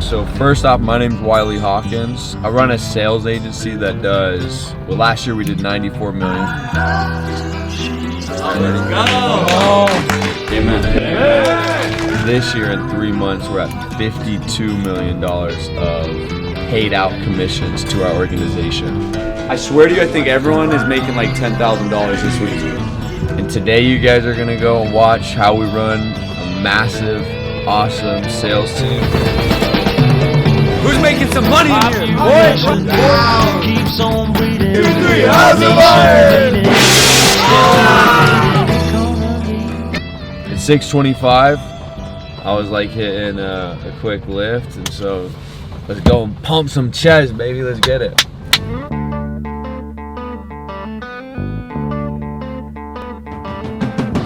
So first off, my name's Wiley Hawkins. I run a sales agency that does, well, last year we did 94 million. Let's go! Amen. This year in 3 months, we're at $52 million of paid out commissions to our organization. I swear to you, I think everyone is making like $10,000 this week. And today you guys are gonna go and watch how we run a massive, awesome sales team. Who's making some money here? Boys! Keeps on bleeding. 2, 3, how's the fire? At 6:25, I was like hitting a quick lift, and so let's go and pump some chest, baby. Let's get it.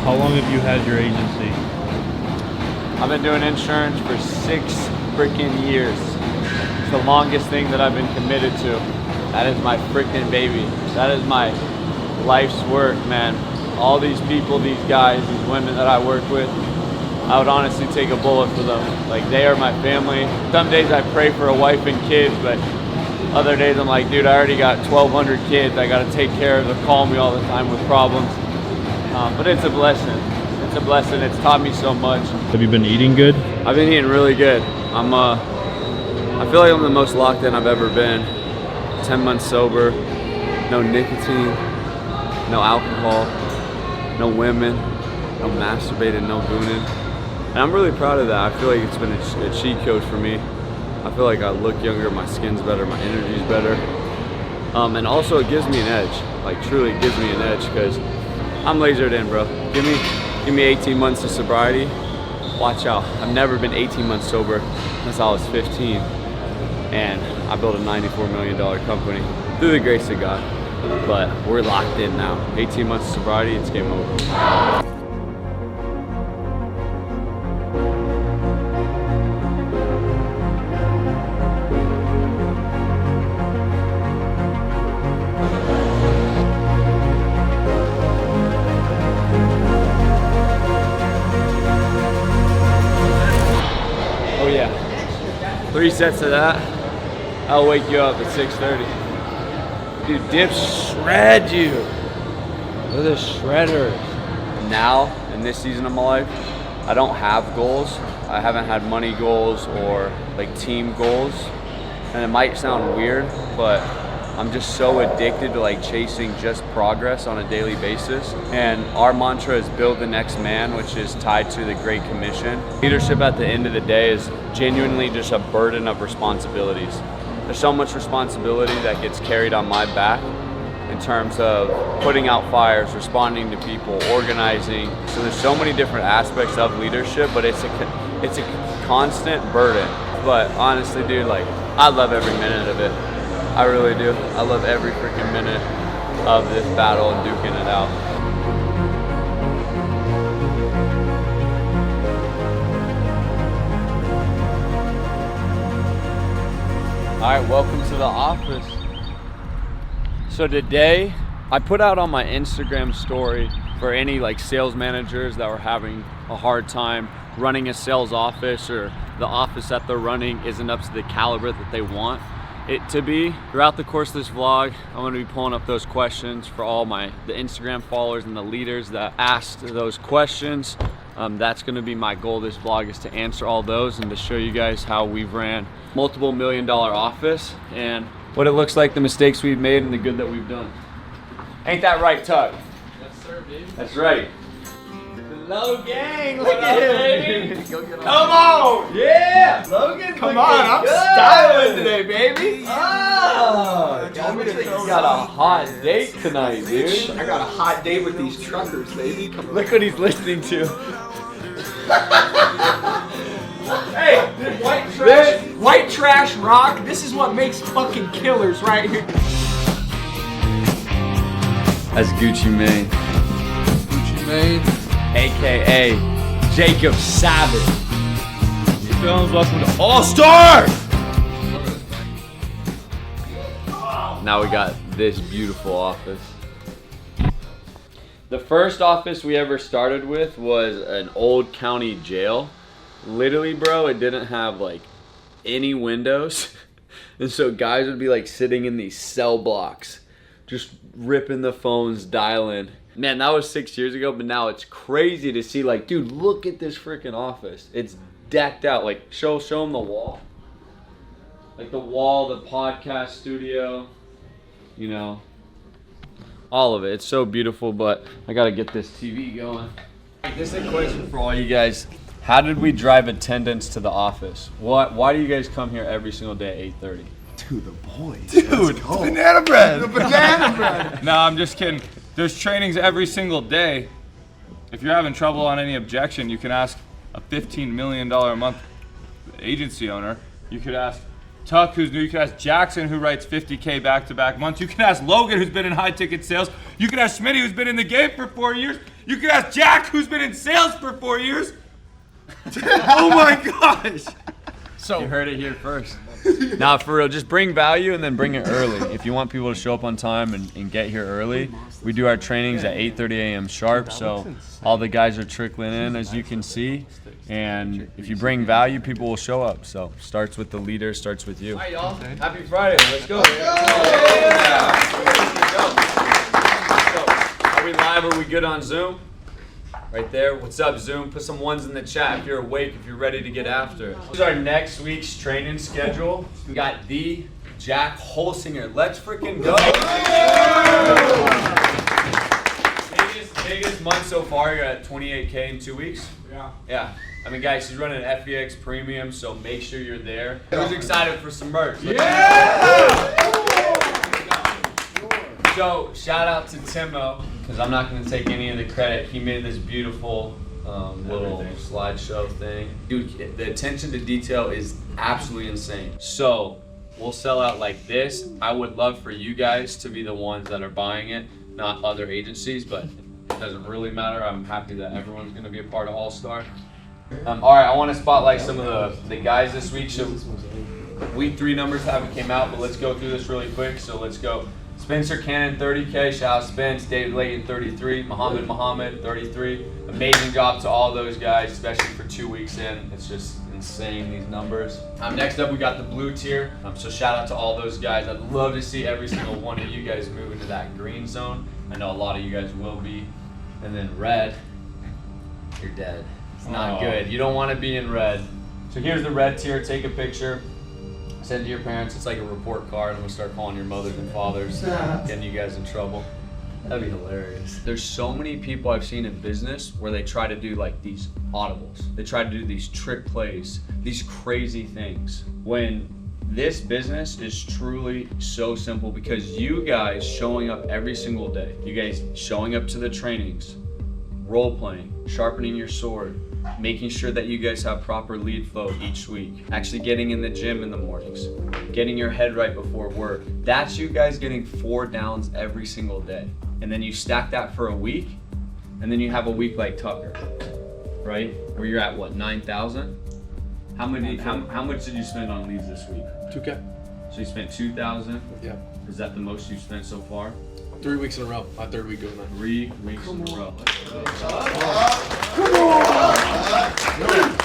How long have you had your agency? I've been doing insurance for 6 freaking years. It's the longest thing that I've been committed to. That is my freaking baby. That is my life's work, man. All these people, these guys, these women that I work with, I would honestly take a bullet for them. Like, they are my family. Some days I pray for a wife and kids, but other days I'm like, dude, I already got 1,200 kids I gotta take care of. They call me all the time with problems. But it's a blessing. It's a blessing. It's taught me so much. Have you been eating good? I've been eating really good. I feel like I'm the most locked in I've ever been. 10 months sober, no nicotine, no alcohol, no women, no masturbating, no gooning. And I'm really proud of that. I feel like it's been a cheat code for me. I feel like I look younger, my skin's better, my energy's better. And also it gives me an edge. Like, truly it gives me an edge, because I'm lasered in, bro. Give me 18 months of sobriety. Watch out. I've never been 18 months sober since I was 15. And I built a $94 million company through the grace of God. But we're locked in now. 18 months of sobriety, it's game over. Oh yeah. 3 sets of that. I'll wake you up at 6:30. Dude, dips shred you. They're the shredders. Now, in this season of my life, I don't have goals. I haven't had money goals or like team goals. And it might sound weird, but I'm just so addicted to like chasing just progress on a daily basis. And our mantra is build the next man, which is tied to the Great Commission. Leadership at the end of the day is genuinely just a burden of responsibilities. There's so much responsibility that gets carried on my back in terms of putting out fires, responding to people, organizing. So there's so many different aspects of leadership, but it's a constant burden. But honestly, dude, like, I love every minute of it. I really do. I love every freaking minute of this battle and duking it out. All right, welcome to the office. So today, I put out on my Instagram story for any like sales managers that were having a hard time running a sales office, or the office that they're running isn't up to the caliber that they want it to be. Throughout the course of this vlog, I'm gonna be pulling up those questions for all the Instagram followers and the leaders that asked those questions. That's gonna be my goal this vlog, is to answer all those and to show you guys how we've ran multiple $1 million office and what it looks like, the mistakes we've made and the good that we've done. Ain't that right, Tuck? Yes, sir, baby. That's right. Hello, gang. Look at him. Come on. Yeah. Logan, Come on, I'm styling today, baby. Oh, you got a hot date tonight, dude. I got a hot date with these truckers, baby. Come on. Look what he's listening to. Hey, white trash rock. This is what makes fucking killers right here. That's Gucci Mane. Gucci Mane. AKA Jacob Savage. Fellas, welcome to All Star! Now we got this beautiful office. The first office we ever started with was an old county jail. Literally, bro, it didn't have like any windows. And so guys would be like sitting in these cell blocks, just ripping the phones, dialing. Man, that was 6 years ago, but now it's crazy to see, like, dude, look at this freaking office. It's decked out. Like, show them the wall. Like the wall, the podcast studio, you know, all of it. It's so beautiful, but I gotta get this TV going. This is a question for all you guys. How did we drive attendance to the office? Why do you guys come here every single day at 8:30? Dude, the boys. Dude, banana bread. The banana bread. No, I'm just kidding. There's trainings every single day. If you're having trouble on any objection, you can ask a $15 million a month agency owner. You could ask Tuck, who's new. You could ask Jackson, who writes 50K back-to-back months. You can ask Logan, who's been in high-ticket sales. You can ask Smitty, who's been in the game for 4 years. You can ask Jack, who's been in sales for 4 years. Oh my gosh! So you heard it here first. Now, for real, just bring value and then bring it early. If you want people to show up on time and get here early, we do our trainings at 8:30 a.m. sharp. So all the guys are trickling in, as you can see. And if you bring value, people will show up. So starts with the leader, starts with you. All right, y'all. Happy Friday. Let's go. Are we live? Are we good on Zoom? Right there. What's up, Zoom? Put some ones in the chat if you're awake, if you're ready to get after it. This is our next week's training schedule. We got the Jack Holsinger. Let's freaking go. Biggest month so far. You're at 28K in 2 weeks. Yeah. I mean, guys, he's running an FEX premium, so make sure you're there. Who's excited for some merch? So, shout out to Timo, because I'm not going to take any of the credit. He made this beautiful little slideshow thing. Dude, the attention to detail is absolutely insane. So, we'll sell out like this. I would love for you guys to be the ones that are buying it, not other agencies, but it doesn't really matter. I'm happy that everyone's going to be a part of All-Star. All right, I want to spotlight some of the guys this week. So, week 3 numbers haven't came out, but let's go through this really quick. So, let's go. Spencer Cannon, 30K. Shout out Spence. David Layton, 33. Muhammad, 33. Amazing job to all those guys, especially for 2 weeks in. It's just insane, these numbers. Next up, we got the blue tier. So shout out to all those guys. I'd love to see every single one of you guys move into that green zone. I know a lot of you guys will be. And then red, you're dead. It's not good. You don't want to be in red. So here's the red tier. Take a picture. Send to your parents. It's like a report card. I'm gonna start calling your mothers and fathers, getting you guys in trouble. That'd be hilarious. There's so many people I've seen in business where they try to do like these audibles. They try to do these trick plays, these crazy things. When this business is truly so simple, because you guys showing up every single day, you guys showing up to the trainings, role playing, sharpening your sword, making sure that you guys have proper lead flow each week, actually getting in the gym in the mornings, getting your head right before work. That's you guys getting 4 downs every single day. And then you stack that for a week, and then you have a week like Tucker, right? Where you're at what, 9,000? How much did you spend on leads this week? 2K. So you spent 2,000? Yeah. Is that the most you've spent so far? 3 weeks in a row. My 3rd week doing that. 3 weeks in a row.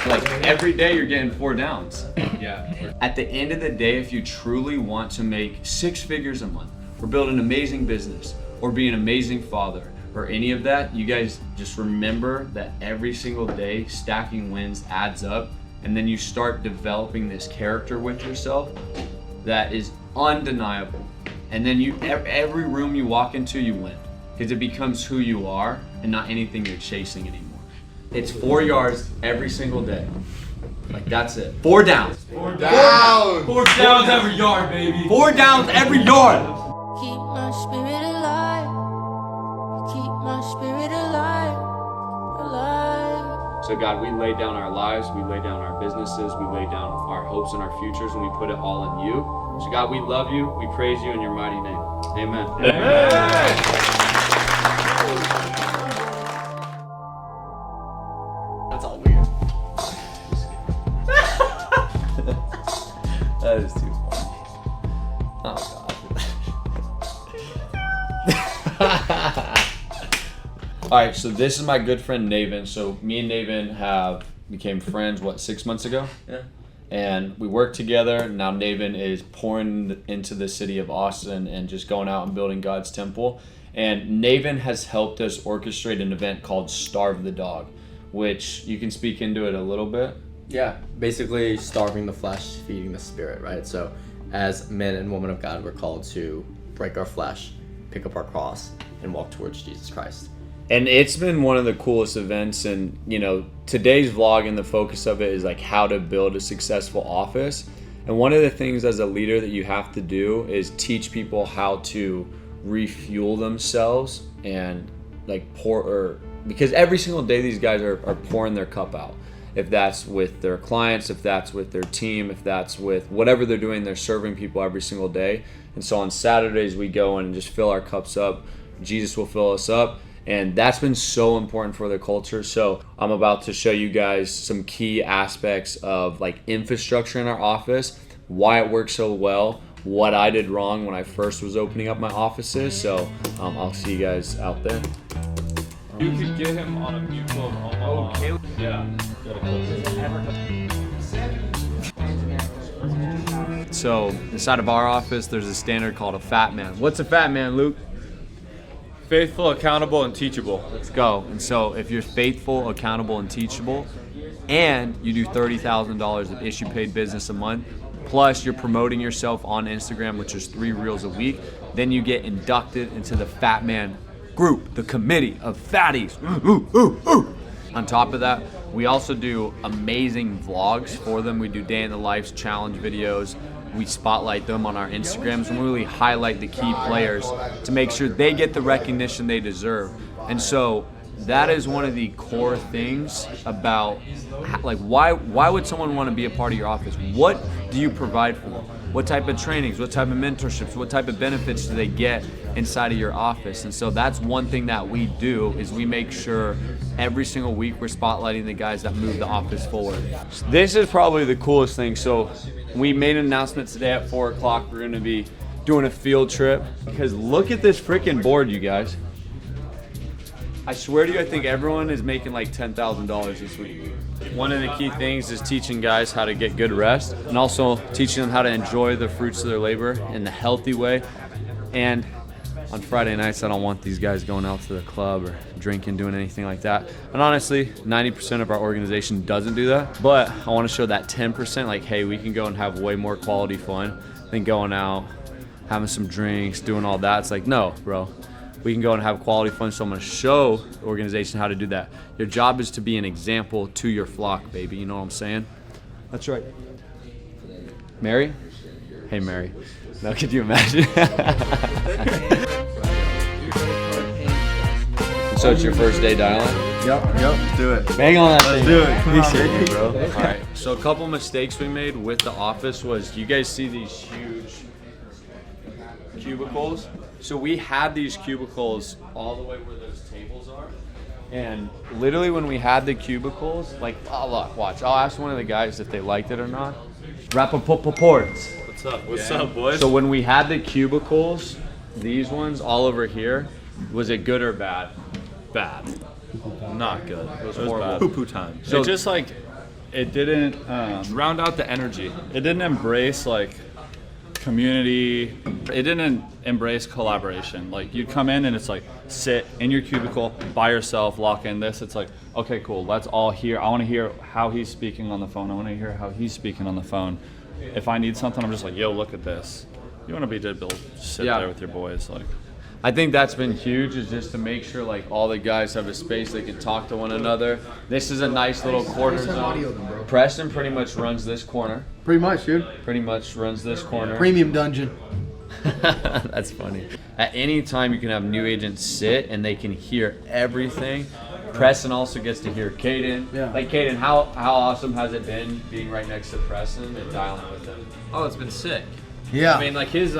Like every day you're getting 4 downs. Yeah. At the end of the day, if you truly want to make 6 figures a month, or build an amazing business, or be an amazing father, or any of that, you guys just remember that every single day stacking wins adds up, and then you start developing this character with yourself that is undeniable. And then every room you walk into, you win, because it becomes who you are and not anything you're chasing anymore. It's 4 yards every single day. Like, that's it. 4 downs. 4 downs. 4 downs every yard, baby. 4 downs every yard. Keep my spirit alive. Keep my spirit alive. Alive. So God, we lay down our lives, we lay down our businesses, we lay down our hopes and our futures, and we put it all in you. So God, we love you, we praise you in your mighty name. Amen. That's all weird. That is too funny. Oh God. Alright, so this is my good friend Navin. So me and Navin became friends, 6 months ago? Yeah. And we work together. Now Naven is pouring into the city of Austin and just going out and building God's temple. And Naven has helped us orchestrate an event called Starve the Dog, which you can speak into it a little bit. Yeah, basically starving the flesh, feeding the spirit, right? So as men and women of God, we're called to break our flesh, pick up our cross, and walk towards Jesus Christ. And it's been one of the coolest events. And, you know, today's vlog and the focus of it is like how to build a successful office. And one of the things as a leader that you have to do is teach people how to refuel themselves and like because every single day these guys are pouring their cup out. If that's with their clients, if that's with their team, if that's with whatever they're doing, they're serving people every single day. And so on Saturdays we go in and just fill our cups up. Jesus will fill us up. And that's been so important for their culture. So I'm about to show you guys some key aspects of like infrastructure in our office, why it works so well, what I did wrong when I first was opening up my offices. So I'll see you guys out there. You could get him on a mutual of Omaha. Okay. Yeah. So inside of our office, there's a standard called a fat man. What's a fat man, Luke? Faithful, accountable, and teachable. Let's go. And so if you're faithful, accountable, and teachable, and you do $30,000 of issue paid business a month, plus you're promoting yourself on Instagram, which is 3 reels a week, then you get inducted into the Fat Man group, the committee of fatties. On top of that, we also do amazing vlogs for them. We do day in the life challenge videos. We spotlight them on our Instagrams and really highlight the key players to make sure they get the recognition they deserve. And so that is one of the core things about like why would someone want to be a part of your office? What do you provide for them? What type of trainings, what type of mentorships, what type of benefits do they get inside of your office? And so that's one thing that we do is we make sure every single week we're spotlighting the guys that move the office forward. This is probably the coolest thing. So we made an announcement today at 4 o'clock. We're gonna be doing a field trip because look at this freaking board, you guys. I swear to you, I think everyone is making like $10,000 this week. One of the key things is teaching guys how to get good rest and also teaching them how to enjoy the fruits of their labor in the healthy way. And on Friday nights, I don't want these guys going out to the club or drinking, doing anything like that. And honestly, 90% of our organization doesn't do that. But I want to show that 10%, like, hey, we can go and have way more quality fun than going out, having some drinks, doing all that. It's like, no, bro. We can go and have quality fun, so I'm gonna show the organization how to do that. Your job is to be an example to your flock, baby, you know what I'm saying? That's right. Mary? Hey, Mary. Now, could you imagine? So it's your first day dialing? Yep, do it. Bang on that thing. do it. Appreciate you, bro. All right, so a couple mistakes we made with the office was, you guys see these huge cubicles? So we had these cubicles all the way where those tables are. And literally when we had the cubicles, like, oh look, watch. I'll ask one of the guys if they liked it or not. Rappaports. What's up? What's up, boys? So when we had the cubicles, these ones all over here, was it good or bad? Bad. Not good. It was horrible. Poo-poo time. So- It just like, it didn't, Round out the energy. it didn't embrace like community. It didn't embrace collaboration. Like you'd come in and it's like sit in your cubicle by yourself, lock in this. It's like, okay, cool. Let's all hear. I want to hear how he's speaking on the phone. I want to hear how he's speaking on the phone. If I need something, I'm just like, yo, look at this. You want to be able to sit Yeah. there with your boys, like. I think that's been huge, is just to make sure like all the guys have a space they can talk to one another. This is a nice little corner zone. Preston pretty much runs this corner. Pretty much, dude. Pretty much runs this corner. Premium dungeon. That's funny. At any time you can have new agents sit and they can hear everything. Preston also gets to hear Caden. Yeah. Like Caden, how awesome has it been being right next to Preston and dialing with him? Oh, it's been sick. Yeah. I mean, like his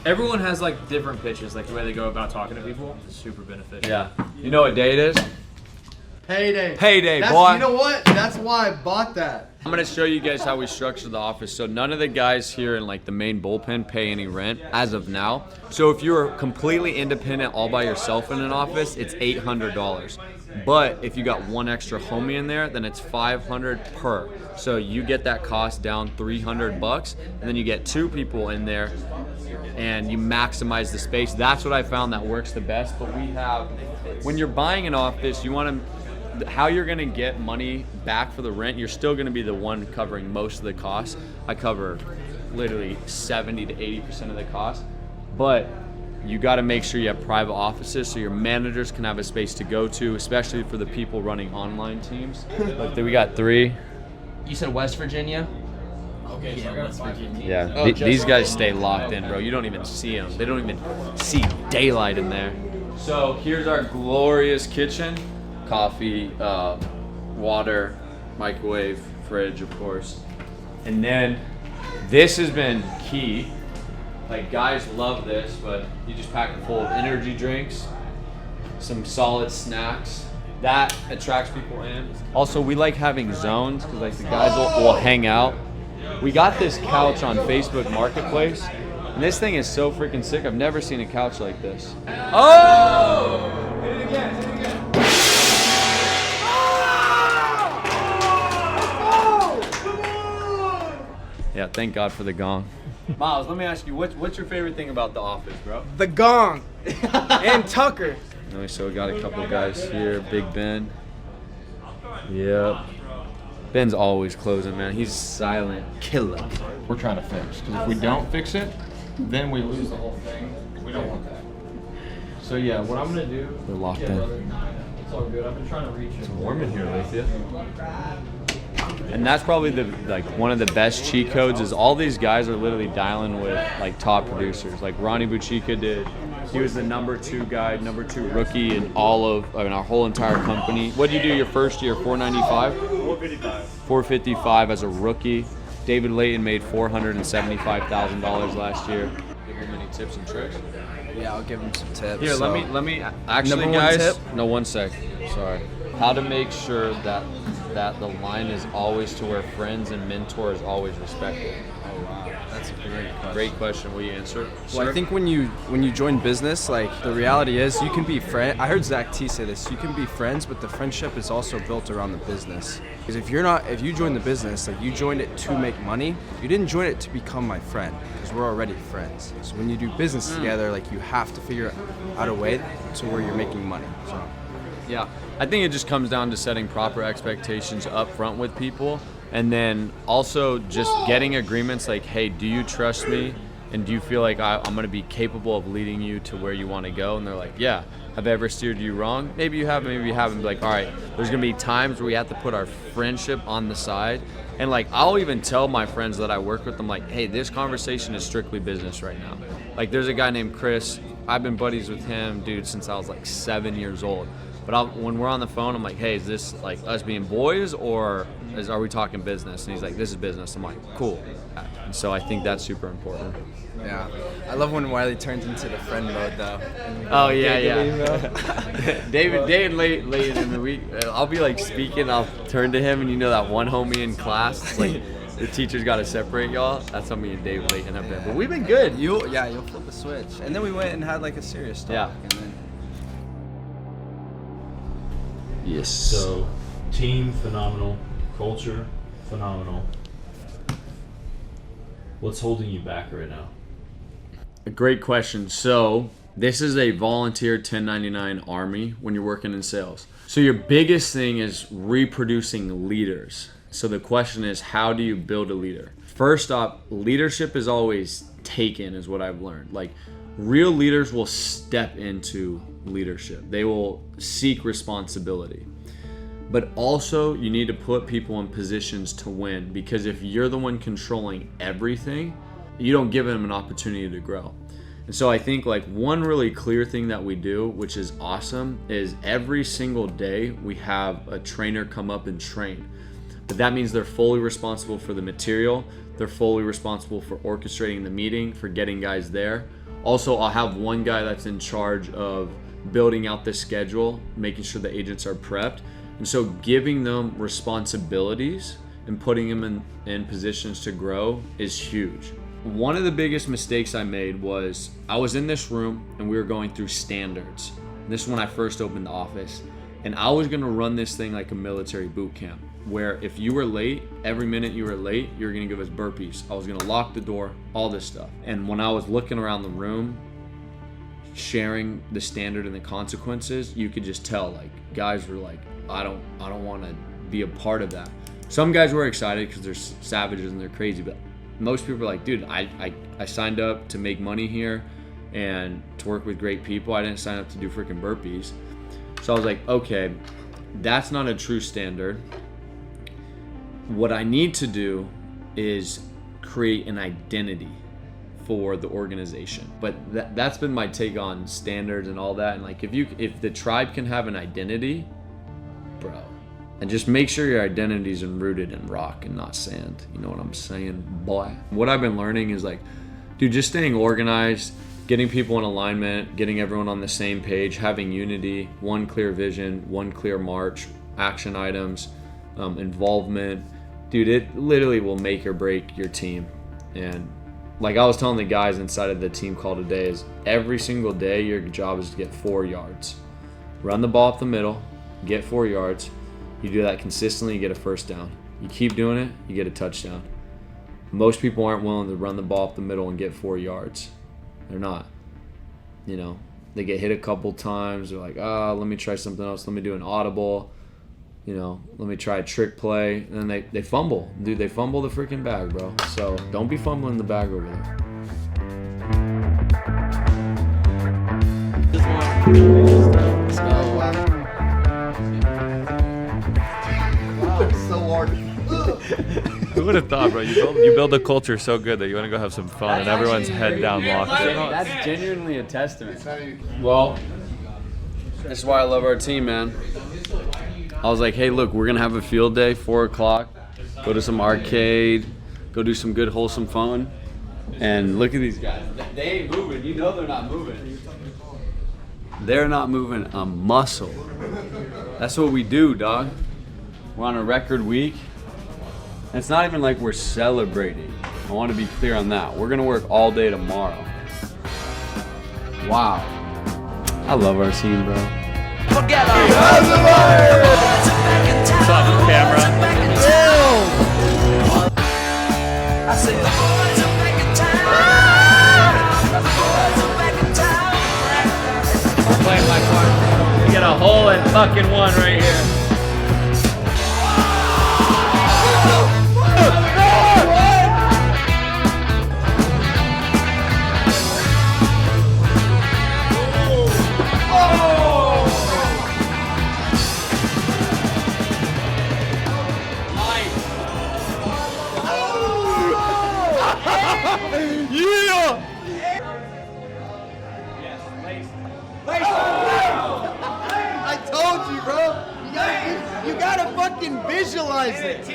everyone has like different pitches, like the way they go about talking to people. It's super beneficial. Yeah. You know what day it is? Payday. Payday, That's, boy. You know what? That's why I bought that. I'm gonna show you guys how we structure the office. So none of the guys here in like the main bullpen pay any rent as of now. So if you're completely independent all by yourself in an office, it's $800. But if you got one extra homie in there, then it's $500 per. So you get that cost down $300, and then you get 2 people in there, and you maximize the space. That's what I found that works the best. But we have, when you're buying an office, you want to, how you're going to get money back for the rent, you're still going to be the one covering most of the costs. I cover literally 70 to 80% of the cost, but you got to make sure you have private offices so your managers can have a space to go to, especially for the people running online teams. Like, we got 3. You said West Virginia? Okay, so I got 5. Yeah, these guys stay locked in, bro. You don't even see them. They don't even see daylight in there. So here's our glorious kitchen. Coffee, water, microwave, fridge, of course. And then this has been key. Like, guys love this, but you just pack it full of energy drinks, some solid snacks. That attracts people in. Also, we like having zones because, like, the guys will hang out. We got this couch on Facebook Marketplace, and this thing is so freaking sick. I've never seen a couch like this. Oh! Hit it again, hit it again. Yeah, thank God for the gong. Miles, let me ask you, what's your favorite thing about the office, bro? The gong. And Tucker. So we got a couple guys here. Big Ben. Yep. Ben's always closing, man. He's silent killer. We're trying to fix, because if we don't fix it, then we lose the whole thing. We don't want that. So yeah, what I'm gonna do. We're locked in. It's all good. I've been trying to reach it. It's warm in here, Lethea. And that's probably one of the best cheat codes is all these guys are literally dialing with like top producers. Like Ronnie Buchika did. He was the number 2 guy, number 2 rookie in our whole entire company. What did you do your first year? 495? 455. 455 as a rookie. David Layton made $475,000 last year. Give him any tips and tricks? Yeah, I'll give him some tips. Here, so. let me actually, Number one guys. tip? No, 1 sec. Sorry. How to make sure that the line is always to where friends and mentor is always respected. Oh wow, that's a great question. Great question. Will you answer? Well, I think when you join business, like the reality is you can be friend. I heard Zach T say this. You can be friends, but the friendship is also built around the business. Because if you join the business, like you joined it to make money, you didn't join it to become my friend. Because we're already friends. So when you do business together, like you have to figure out a way to where you're making money. So. Yeah, I think it just comes down to setting proper expectations up front with people, and then also just getting agreements like, hey, do you trust me? And do you feel like I'm going to be capable of leading you to where you want to go? And they're like, yeah. Have I ever steered you wrong? Maybe you have, maybe you haven't. Be like, all right, there's going to be times where we have to put our friendship on the side. And like, I'll even tell my friends that I work with, I'm like, hey, this conversation is strictly business right now. Like, there's a guy named Chris. I've been buddies with him, dude, since I was like 7 years old. But when we're on the phone, I'm like, hey, is this like us being boys or are we talking business? And he's like, this is business. I'm like, cool. And so I think that's super important. Yeah. I love when Wiley turns into the friend mode though. Oh, yeah. David Layton, I'll be like speaking, I'll turn to him, and you know that one homie in class, it's like the teacher's got to separate y'all. That's how me and David Layton have been. But we've been good. You'll flip the switch. And then we went and had like a serious talk. Yeah. And then Yes. So, team, phenomenal. Culture, phenomenal. What's holding you back right now? A great question. So, this is a volunteer 1099 army when you're working in sales. So, your biggest thing is reproducing leaders. So, the question is, how do you build a leader? First off, leadership is always taken, is what I've learned. Like, real leaders will step into leadership. They will seek responsibility. But also, you need to put people in positions to win, because if you're the one controlling everything, you don't give them an opportunity to grow. And so I think like one really clear thing that we do, which is awesome, is every single day we have a trainer come up and train. But that means they're fully responsible for the material. They're fully responsible for orchestrating the meeting, for getting guys there. Also, I'll have one guy that's in charge of building out the schedule, making sure the agents are prepped. And so giving them responsibilities and putting them in positions to grow is huge. One of the biggest mistakes I made was I was in this room and we were going through standards. This is when I first opened the office. And I was gonna run this thing like a military boot camp, where if you were late, every minute you were late, you were gonna give us burpees. I was gonna lock the door, all this stuff. And when I was looking around the room, sharing the standard and the consequences, you could just tell, like, guys were like, I don't want to be a part of that. Some guys were excited because they're savages and they're crazy, but most people are like, dude, I signed up to make money here and to work with great people. I didn't sign up to do freaking burpees. So I was like, okay, that's not a true standard. What I need to do is create an identity for the organization. But that's been my take on standards and all that. And like, if the tribe can have an identity, bro, and just make sure your identity's rooted in rock and not sand. You know what I'm saying, boy? What I've been learning is like, dude, just staying organized, getting people in alignment, getting everyone on the same page, having unity, one clear vision, one clear march, action items, involvement. Dude, it literally will make or break your team. And like I was telling the guys inside of the team call today, is every single day your job is to get 4 yards. Run the ball up the middle, get 4 yards. You do that consistently, you get a first down. You keep doing it, you get a touchdown. Most people aren't willing to run the ball up the middle and get 4 yards. They're not. You know, they get hit a couple times. They're like, let me try something else. Let me do an audible. You know, let me try a trick play. And then they fumble. Dude, they fumble the freaking bag, bro. So don't be fumbling the bag over there. Let's go. Wow, it's so hard. Who would have thought, bro? You build a culture so good that you want to go have some fun and everyone's head down locked in. That's genuinely a testament. Well, that's why I love our team, man. I was like, hey, look, we're going to have a field day, 4 o'clock. Go to some arcade. Go do some good, wholesome fun. And look at these guys. They ain't moving. You know they're not moving. They're not moving a muscle. That's what we do, dog. We're on a record week. And it's not even like we're celebrating. I want to be clear on that. We're going to work all day tomorrow. Wow. I love our team, bro. Forget What's up, camera? I say the boys are back in town. The boys are back in town. We're playing my part. We get a hole in fucking one right here. I told you, bro. You gotta fucking visualize it.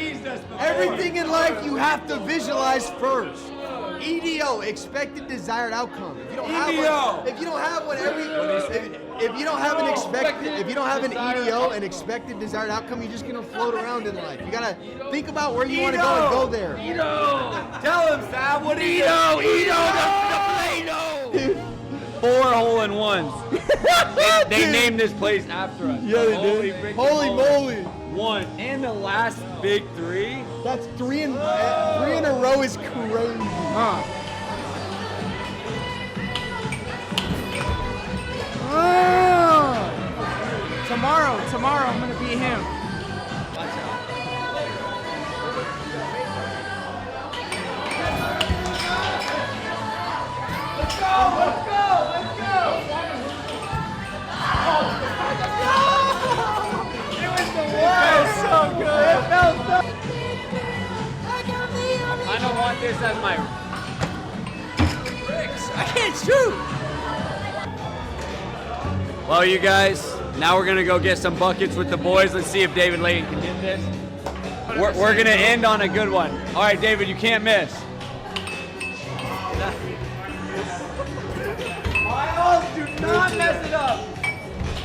Everything in life you have to visualize first. EDO, expected desired outcome. If you don't have one, if you don't have an EDO, an expected desired outcome, you're just gonna float around in life. You gotta think about where you want to go and go there. Tell him, Sam. What do you know? Play-Doh. 4 hole-in-ones. they named this place after us. Yeah, they did. Holy moly. One. And the last big 3. That's 3 in a row is crazy. Huh? Tomorrow I'm gonna be him. Let's go! It was the worst. It felt so good. It felt so. I don't want this as my bricks. I can't shoot. Well, you guys, now we're gonna go get some buckets with the boys. Let's see if David Layton can get this. We're gonna end on a good one. All right, David, you can't miss. Miles, do not mess it up.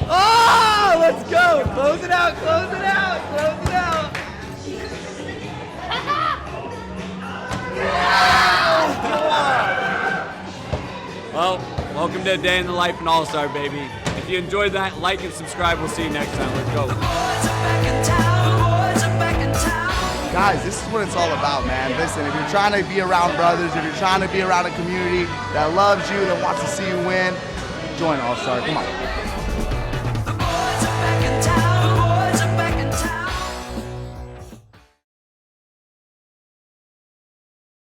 Oh, let's go. Close it out, close it out, close it out. Well, welcome to a day in the life and all-star, baby. If you enjoyed that, like and subscribe. We'll see you next time. Let's go. Guys, this is what it's all about, man. Listen, if you're trying to be around brothers, if you're trying to be around a community that loves you, that wants to see you win, join All-Star. Come on.